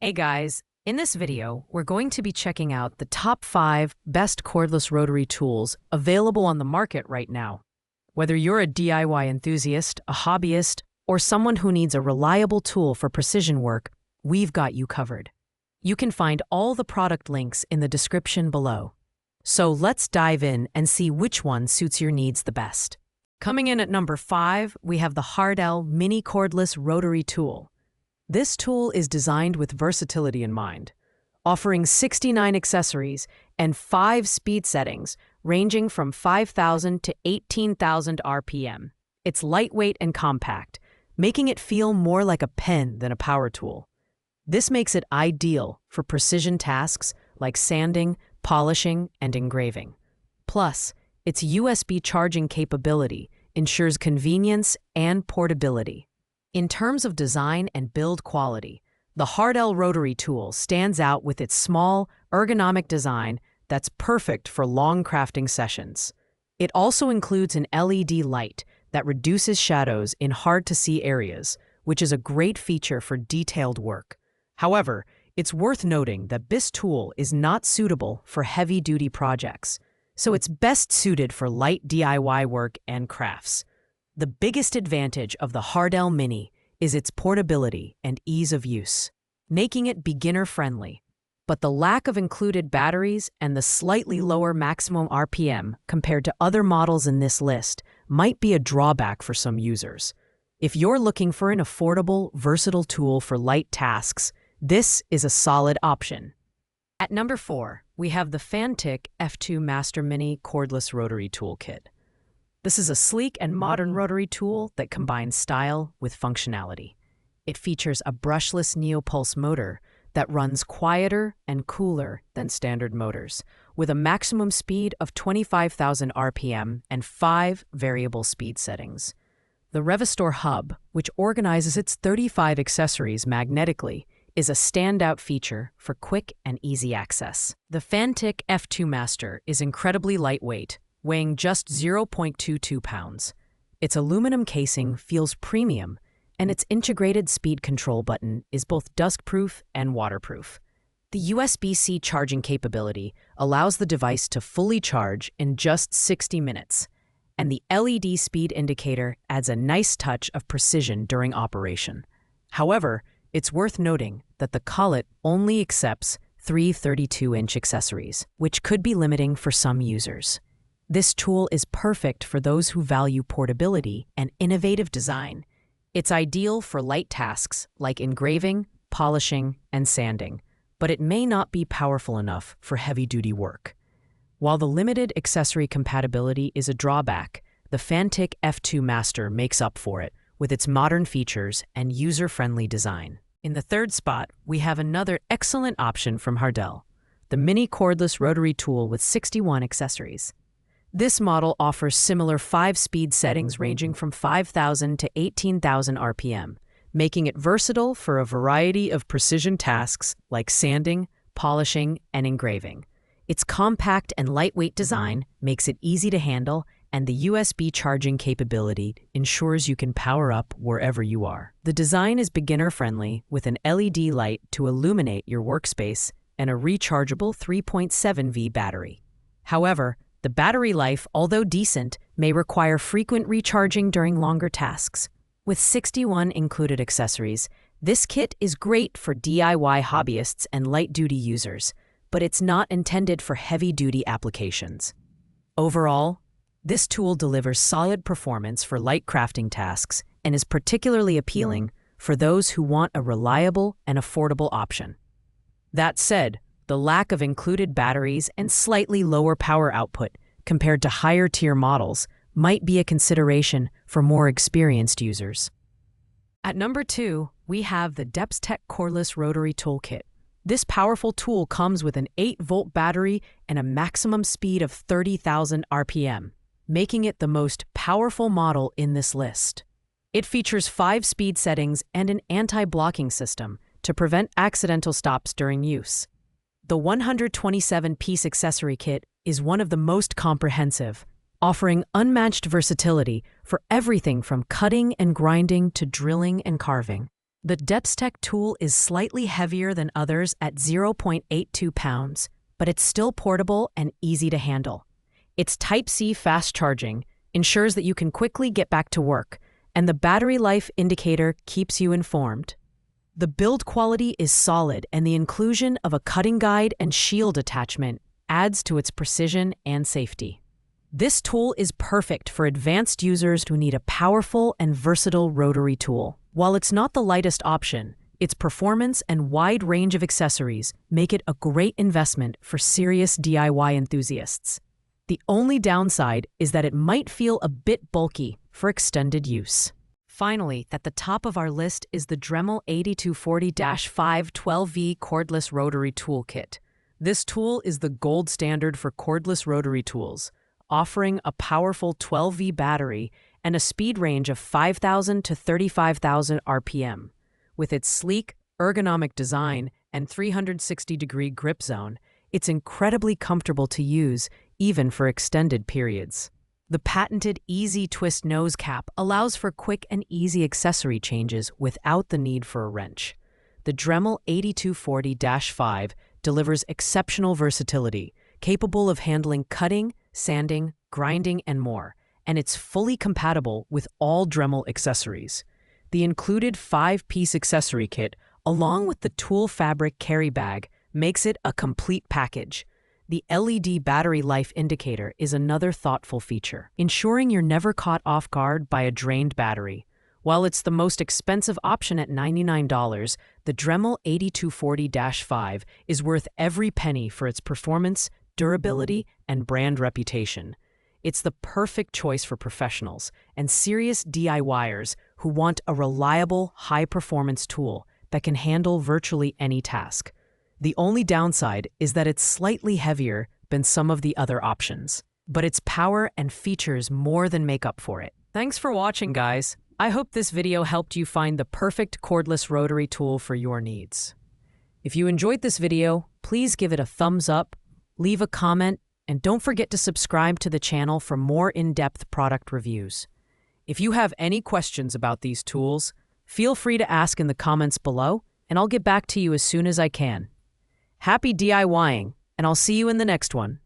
Hey guys, in this video, we're going to be checking out the top 5 best cordless rotary tools available on the market right now. Whether you're a DIY enthusiast, a hobbyist, or someone who needs a reliable tool for precision work, we've got you covered. You can find all the product links in the description below. So let's dive in and see which one suits your needs the best. Coming in at number 5, we have the HARDELL Mini Cordless Rotary Tool. This tool is designed with versatility in mind, offering 69 accessories and 5 speed settings ranging from 5,000 to 18,000 RPM. It's lightweight and compact, making it feel more like a pen than a power tool. This makes it ideal for precision tasks like sanding, polishing, and engraving. Plus, its USB charging capability ensures convenience and portability. In terms of design and build quality, the HARDELL rotary tool stands out with its small, ergonomic design that's perfect for long crafting sessions. It also includes an LED light that reduces shadows in hard-to-see areas, which is a great feature for detailed work. However, it's worth noting that this tool is not suitable for heavy-duty projects, so it's best suited for light DIY work and crafts. The biggest advantage of the HARDELL Mini is its portability and ease of use, making it beginner-friendly. But the lack of included batteries and the slightly lower maximum RPM compared to other models in this list might be a drawback for some users. If you're looking for an affordable, versatile tool for light tasks, this is a solid option. At number 4, we have the Fanttik F2 Master Mini Cordless Rotary Toolkit. This is a sleek and modern rotary tool that combines style with functionality. It features a brushless Neopulse motor that runs quieter and cooler than standard motors, with a maximum speed of 25,000 RPM and 5 variable speed settings. The Revistore hub, which organizes its 35 accessories magnetically, is a standout feature for quick and easy access. The Fanttik F2 Master is incredibly lightweight, weighing just 0.22 pounds. Its aluminum casing feels premium, and its integrated speed control button is both dust-proof and waterproof. The USB-C charging capability allows the device to fully charge in just 60 minutes, and the LED speed indicator adds a nice touch of precision during operation. However, it's worth noting that the collet only accepts 3 32-inch accessories, which could be limiting for some users. This tool is perfect for those who value portability and innovative design. It's ideal for light tasks like engraving, polishing, and sanding, but it may not be powerful enough for heavy-duty work. While the limited accessory compatibility is a drawback, the Fanttik F2 Master makes up for it with its modern features and user-friendly design. In the third spot, we have another excellent option from HARDELL, the Mini Cordless Rotary Tool with 61 accessories. This model offers similar 5 speed settings ranging from 5,000 to 18,000 RPM, making it versatile for a variety of precision tasks like sanding, polishing, and engraving. Its compact and lightweight design makes it easy to handle, and the USB charging capability ensures you can power up wherever you are. The design is beginner-friendly with an LED light to illuminate your workspace and a rechargeable 3.7V battery. However, the battery life, although decent, may require frequent recharging during longer tasks. With 61 included accessories, this kit is great for DIY hobbyists and light-duty users, but it's not intended for heavy-duty applications. Overall, this tool delivers solid performance for light crafting tasks and is particularly appealing for those who want a reliable and affordable option. That said, the lack of included batteries and slightly lower power output compared to higher-tier models might be a consideration for more experienced users. At number 2, we have the DEPSTECH Cordless Rotary Toolkit. This powerful tool comes with an 8-volt battery and a maximum speed of 30,000 RPM, making it the most powerful model in this list. It features 5 speed settings and an anti-blocking system to prevent accidental stops during use. The 127-piece accessory kit is one of the most comprehensive, offering unmatched versatility for everything from cutting and grinding to drilling and carving. The DEPSTECH tool is slightly heavier than others at 0.82 pounds, but it's still portable and easy to handle. Its Type-C fast charging ensures that you can quickly get back to work, and the battery life indicator keeps you informed. The build quality is solid, and the inclusion of a cutting guide and shield attachment adds to its precision and safety. This tool is perfect for advanced users who need a powerful and versatile rotary tool. While it's not the lightest option, its performance and wide range of accessories make it a great investment for serious DIY enthusiasts. The only downside is that it might feel a bit bulky for extended use. Finally, at the top of our list is the Dremel 8240-5 12V Cordless Rotary Toolkit. This tool is the gold standard for cordless rotary tools, offering a powerful 12V battery and a speed range of 5,000 to 35,000 RPM. With its sleek, ergonomic design and 360-degree grip zone, it's incredibly comfortable to use even for extended periods. The patented Easy Twist nose cap allows for quick and easy accessory changes without the need for a wrench. The Dremel 8240-5 delivers exceptional versatility, capable of handling cutting, sanding, grinding, and more, and it's fully compatible with all Dremel accessories. The included 5-piece accessory kit, along with the tool fabric carry bag, makes it a complete package. The LED battery life indicator is another thoughtful feature, ensuring you're never caught off guard by a drained battery. While it's the most expensive option at $99, the Dremel 8240-5 is worth every penny for its performance, durability, and brand reputation. It's the perfect choice for professionals and serious DIYers who want a reliable, high-performance tool that can handle virtually any task. The only downside is that it's slightly heavier than some of the other options, but its power and features more than make up for it. Thanks for watching, guys. I hope this video helped you find the perfect cordless rotary tool for your needs. If you enjoyed this video, please give it a thumbs up, leave a comment, and don't forget to subscribe to the channel for more in-depth product reviews. If you have any questions about these tools, feel free to ask in the comments below, and I'll get back to you as soon as I can. Happy DIYing, and I'll see you in the next one.